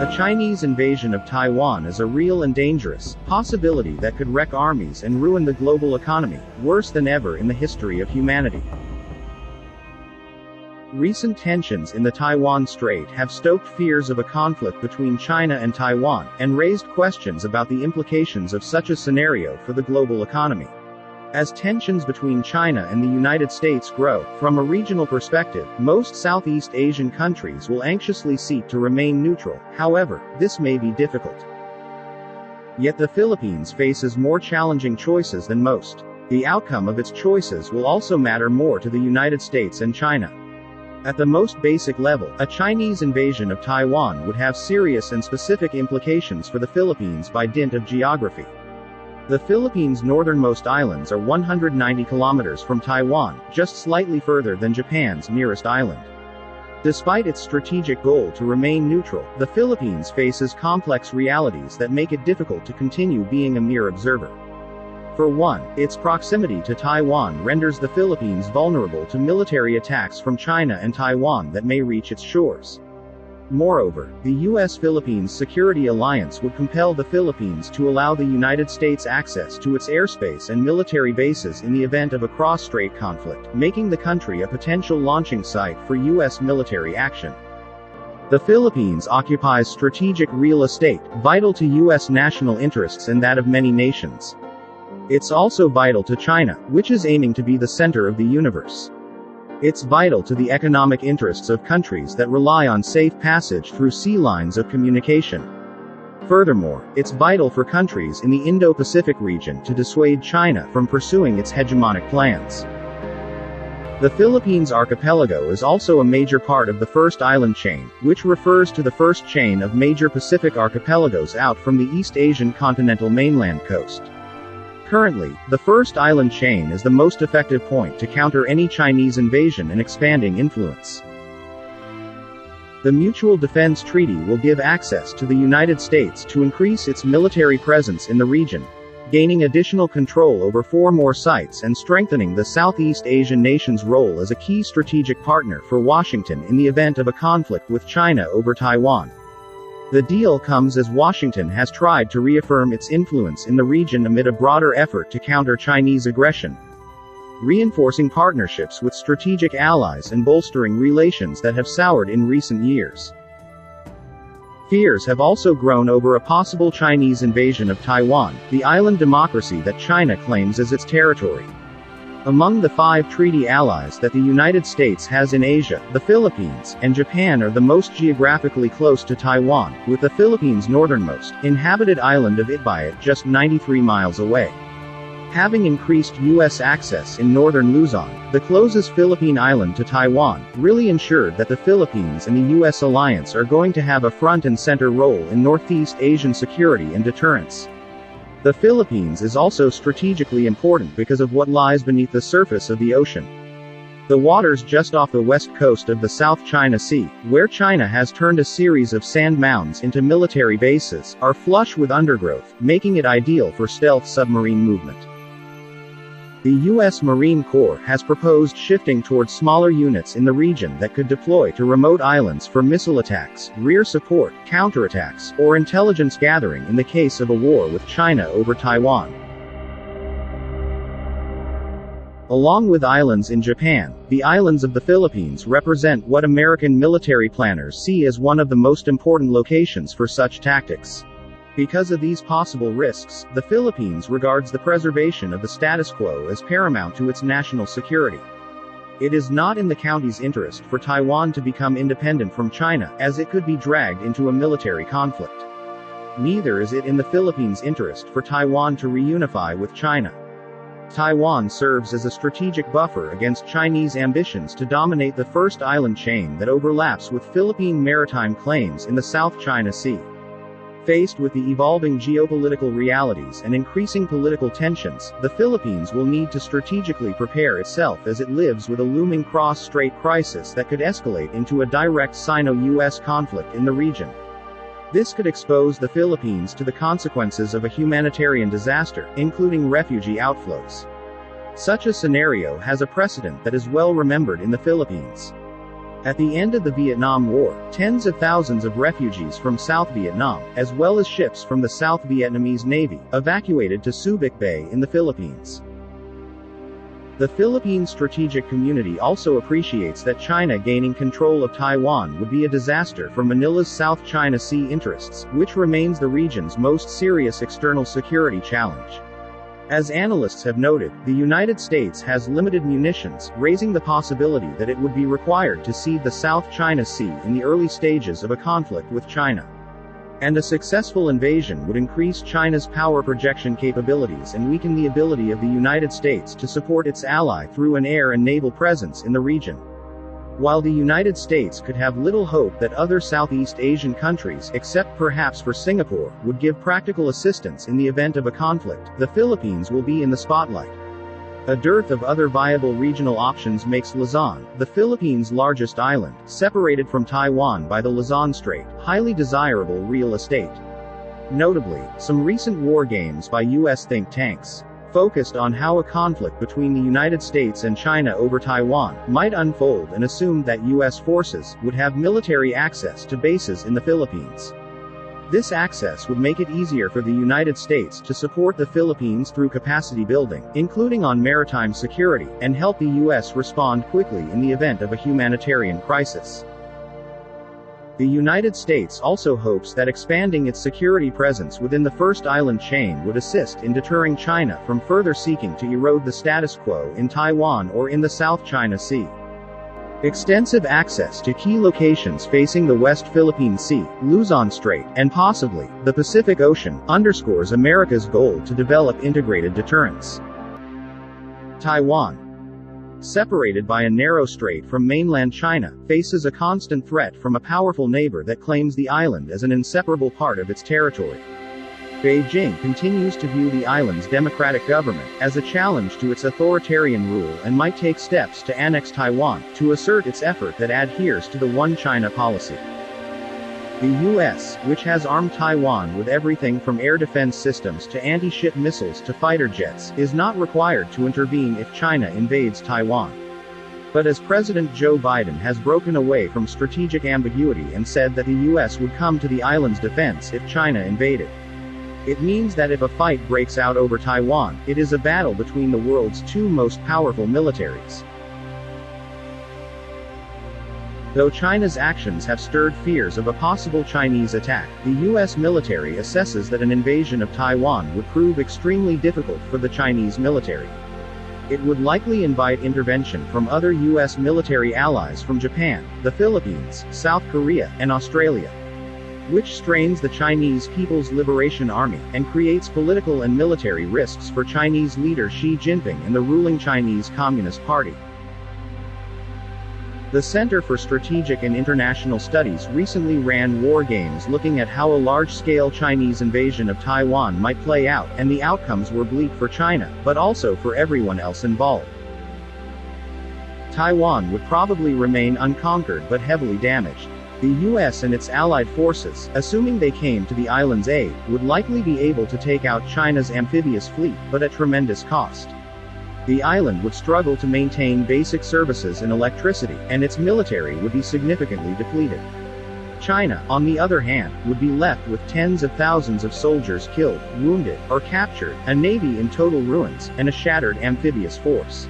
A Chinese invasion of Taiwan is a real and dangerous possibility that could wreck armies and ruin the global economy, worse than ever in the history of humanity. Recent tensions in the Taiwan Strait have stoked fears of a conflict between China and Taiwan, and raised questions about the implications of such a scenario for the global economy. As tensions between China and the United States grow, from a regional perspective, most Southeast Asian countries will anxiously seek to remain neutral. However, this may be difficult. Yet the Philippines faces more challenging choices than most. The outcome of its choices will also matter more to the United States and China. At the most basic level, a Chinese invasion of Taiwan would have serious and specific implications for the Philippines by dint of geography. The Philippines' northernmost islands are 190 kilometers from Taiwan, just slightly further than Japan's nearest island. Despite its strategic goal to remain neutral, the Philippines faces complex realities that make it difficult to continue being a mere observer. For one, its proximity to Taiwan renders the Philippines vulnerable to military attacks from China and Taiwan that may reach its shores. Moreover, the U.S.-Philippines Security Alliance would compel the Philippines to allow the United States access to its airspace and military bases in the event of a cross-strait conflict, making the country a potential launching site for U.S. military action. The Philippines occupies strategic real estate, vital to U.S. national interests and that of many nations. It's also vital to China, which is aiming to be the center of the universe. It's vital to the economic interests of countries that rely on safe passage through sea lines of communication. Furthermore, it's vital for countries in the Indo-Pacific region to dissuade China from pursuing its hegemonic plans. The Philippines archipelago is also a major part of the first island chain, which refers to the first chain of major Pacific archipelagos out from the East Asian continental mainland coast. Currently, the first island chain is the most effective point to counter any Chinese invasion and expanding influence. The Mutual Defense Treaty will give access to the United States to increase its military presence in the region, gaining additional control over 4 more sites and strengthening the Southeast Asian nation's role as a key strategic partner for Washington in the event of a conflict with China over Taiwan. The deal comes as Washington has tried to reaffirm its influence in the region amid a broader effort to counter Chinese aggression, reinforcing partnerships with strategic allies and bolstering relations that have soured in recent years. Fears have also grown over a possible Chinese invasion of Taiwan, the island democracy that China claims as its territory. Among the 5 treaty allies that the United States has in Asia, the Philippines and Japan are the most geographically close to Taiwan, with the Philippines' northernmost inhabited island of Itbayat just 93 miles away. Having increased U.S. access in northern Luzon, the closest Philippine island to Taiwan, really ensured that the Philippines and the U.S. alliance are going to have a front and center role in Northeast Asian security and deterrence. The Philippines is also strategically important because of what lies beneath the surface of the ocean. The waters just off the west coast of the South China Sea, where China has turned a series of sand mounds into military bases, are flush with undergrowth, making it ideal for stealth submarine movement. The U.S. Marine Corps has proposed shifting towards smaller units in the region that could deploy to remote islands for missile attacks, rear support, counterattacks, or intelligence gathering in the case of a war with China over Taiwan. Along with islands in Japan, the islands of the Philippines represent what American military planners see as one of the most important locations for such tactics. Because of these possible risks, the Philippines regards the preservation of the status quo as paramount to its national security. It is not in the country's interest for Taiwan to become independent from China, as it could be dragged into a military conflict. Neither is it in the Philippines' interest for Taiwan to reunify with China. Taiwan serves as a strategic buffer against Chinese ambitions to dominate the first island chain that overlaps with Philippine maritime claims in the South China Sea. Faced with the evolving geopolitical realities and increasing political tensions, the Philippines will need to strategically prepare itself as it lives with a looming cross-strait crisis that could escalate into a direct Sino-US conflict in the region. This could expose the Philippines to the consequences of a humanitarian disaster, including refugee outflows. Such a scenario has a precedent that is well remembered in the Philippines. At the end of the Vietnam War, tens of thousands of refugees from South Vietnam, as well as ships from the South Vietnamese Navy, evacuated to Subic Bay in the Philippines. The Philippine strategic community also appreciates that China gaining control of Taiwan would be a disaster for Manila's South China Sea interests, which remains the region's most serious external security challenge. As analysts have noted, the United States has limited munitions, raising the possibility that it would be required to cede the South China Sea in the early stages of a conflict with China. And a successful invasion would increase China's power projection capabilities and weaken the ability of the United States to support its ally through an air and naval presence in the region. While the United States could have little hope that other Southeast Asian countries, except perhaps for Singapore, would give practical assistance in the event of a conflict, the Philippines will be in the spotlight. A dearth of other viable regional options makes Luzon, the Philippines' largest island, separated from Taiwan by the Luzon Strait, highly desirable real estate. Notably, some recent war games by U.S. think tanks focused on how a conflict between the United States and China over Taiwan might unfold and assumed that U.S. forces would have military access to bases in the Philippines. This access would make it easier for the United States to support the Philippines through capacity building, including on maritime security, and help the U.S. respond quickly in the event of a humanitarian crisis. The United States also hopes that expanding its security presence within the first island chain would assist in deterring China from further seeking to erode the status quo in Taiwan or in the South China Sea. Extensive access to key locations facing the West Philippine Sea, Luzon Strait, and possibly the Pacific Ocean, underscores America's goal to develop integrated deterrence. Taiwan, separated by a narrow strait from mainland China, faces a constant threat from a powerful neighbor that claims the island as an inseparable part of its territory. Beijing continues to view the island's democratic government as a challenge to its authoritarian rule and might take steps to annex Taiwan, to assert its effort that adheres to the One China policy. The U.S., which has armed Taiwan with everything from air defense systems to anti-ship missiles to fighter jets, is not required to intervene if China invades Taiwan. But as President Joe Biden has broken away from strategic ambiguity and said that the U.S. would come to the island's defense if China invaded. It means that if a fight breaks out over Taiwan, it is a battle between the world's two most powerful militaries. Though China's actions have stirred fears of a possible Chinese attack, the U.S. military assesses that an invasion of Taiwan would prove extremely difficult for the Chinese military. It would likely invite intervention from other U.S. military allies from Japan, the Philippines, South Korea, and Australia, which strains the Chinese People's Liberation Army, and creates political and military risks for Chinese leader Xi Jinping and the ruling Chinese Communist Party. The Center for Strategic and International Studies recently ran war games looking at how a large-scale Chinese invasion of Taiwan might play out, and the outcomes were bleak for China, but also for everyone else involved. Taiwan would probably remain unconquered but heavily damaged. The U.S. and its allied forces, assuming they came to the island's aid, would likely be able to take out China's amphibious fleet, but at tremendous cost. The island would struggle to maintain basic services and electricity, and its military would be significantly depleted. China, on the other hand, would be left with tens of thousands of soldiers killed, wounded, or captured, a navy in total ruins, and a shattered amphibious force.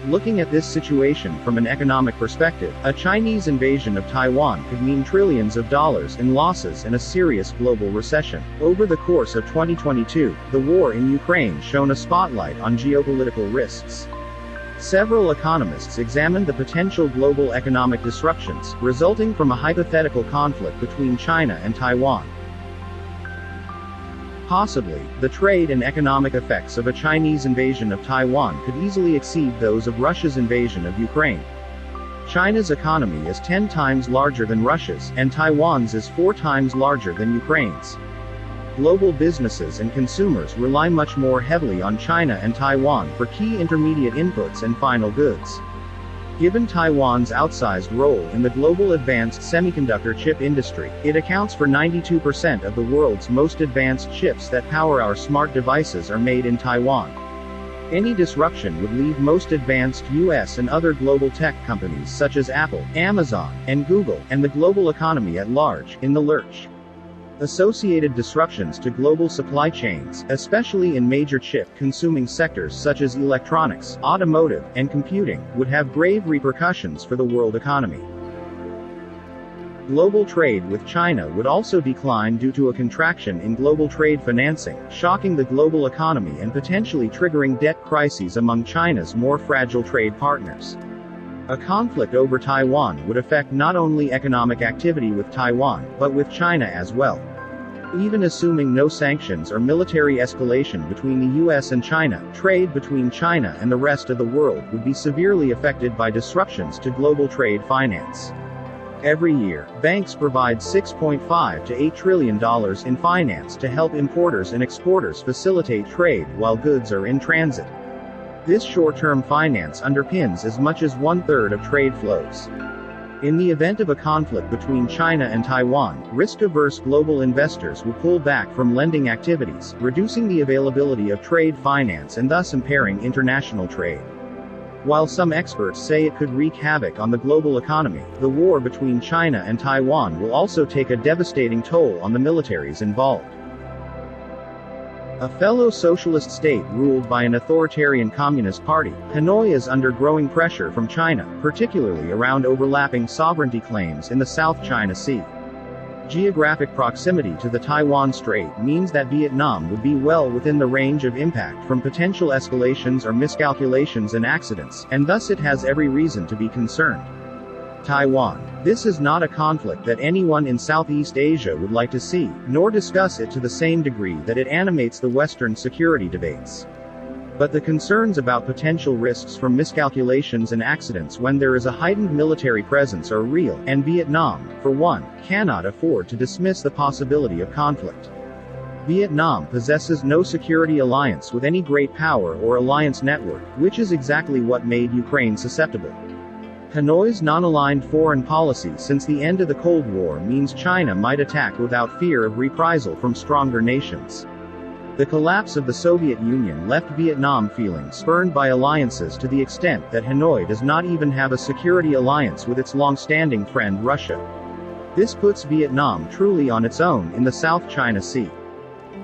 Looking at this situation from an economic perspective, a Chinese invasion of Taiwan could mean trillions of dollars in losses and a serious global recession. Over the course of 2022, the war in Ukraine shone a spotlight on geopolitical risks. Several economists examined the potential global economic disruptions resulting from a hypothetical conflict between China and Taiwan. Possibly, the trade and economic effects of a Chinese invasion of Taiwan could easily exceed those of Russia's invasion of Ukraine. China's economy is 10 times larger than Russia's, and Taiwan's is 4 times larger than Ukraine's. Global businesses and consumers rely much more heavily on China and Taiwan for key intermediate inputs and final goods. Given Taiwan's outsized role in the global advanced semiconductor chip industry, it accounts for 92% of the world's most advanced chips that power our smart devices are made in Taiwan. Any disruption would leave most advanced US and other global tech companies such as Apple, Amazon, and Google, and the global economy at large, in the lurch. Associated disruptions to global supply chains, especially in major chip-consuming sectors such as electronics, automotive, and computing, would have grave repercussions for the world economy. Global trade with China would also decline due to a contraction in global trade financing, shocking the global economy and potentially triggering debt crises among China's more fragile trade partners. A conflict over Taiwan would affect not only economic activity with Taiwan, but with China as well. Even assuming no sanctions or military escalation between the US and China, trade between China and the rest of the world would be severely affected by disruptions to global trade finance. Every year, banks provide $6.5 to $8 trillion in finance to help importers and exporters facilitate trade while goods are in transit. This short-term finance underpins as much as one-third of trade flows. In the event of a conflict between China and Taiwan, risk-averse global investors will pull back from lending activities, reducing the availability of trade finance and thus impairing international trade. While some experts say it could wreak havoc on the global economy, the war between China and Taiwan will also take a devastating toll on the militaries involved. A fellow socialist state ruled by an authoritarian communist party, Hanoi is under growing pressure from China, particularly around overlapping sovereignty claims in the South China Sea. Geographic proximity to the Taiwan Strait means that Vietnam would be well within the range of impact from potential escalations or miscalculations and accidents, and thus it has every reason to be concerned. Taiwan. This is not a conflict that anyone in Southeast Asia would like to see, nor discuss it to the same degree that it animates the Western security debates. But the concerns about potential risks from miscalculations and accidents when there is a heightened military presence are real, and Vietnam, for one, cannot afford to dismiss the possibility of conflict. Vietnam possesses no security alliance with any great power or alliance network, which is exactly what made Ukraine susceptible. Hanoi's non-aligned foreign policy since the end of the Cold War means China might attack without fear of reprisal from stronger nations. The collapse of the Soviet Union left Vietnam feeling spurned by alliances to the extent that Hanoi does not even have a security alliance with its long-standing friend Russia. This puts Vietnam truly on its own in the South China Sea.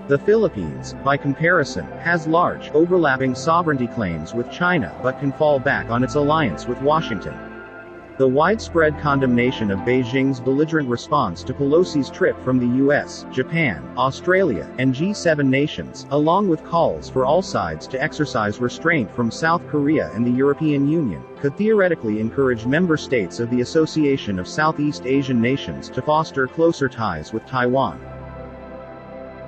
The Philippines, by comparison, has large, overlapping sovereignty claims with China but can fall back on its alliance with Washington. The widespread condemnation of Beijing's belligerent response to Pelosi's trip from the US, Japan, Australia, and G7 nations, along with calls for all sides to exercise restraint from South Korea and the European Union, could theoretically encourage member states of the Association of Southeast Asian Nations to foster closer ties with Taiwan.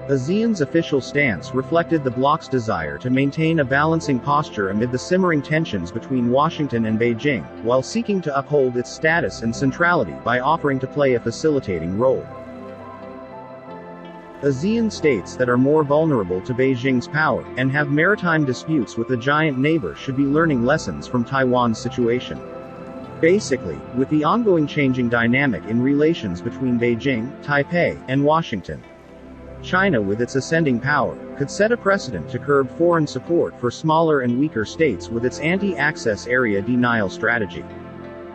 ASEAN's official stance reflected the bloc's desire to maintain a balancing posture amid the simmering tensions between Washington and Beijing, while seeking to uphold its status and centrality by offering to play a facilitating role. ASEAN states that are more vulnerable to Beijing's power, and have maritime disputes with the giant neighbor should be learning lessons from Taiwan's situation. Basically, with the ongoing changing dynamic in relations between Beijing, Taipei, and Washington, China with its ascending power, could set a precedent to curb foreign support for smaller and weaker states with its anti-access area denial strategy.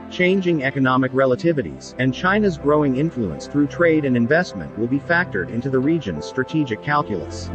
Changing economic relativities, and China's growing influence through trade and investment will be factored into the region's strategic calculus.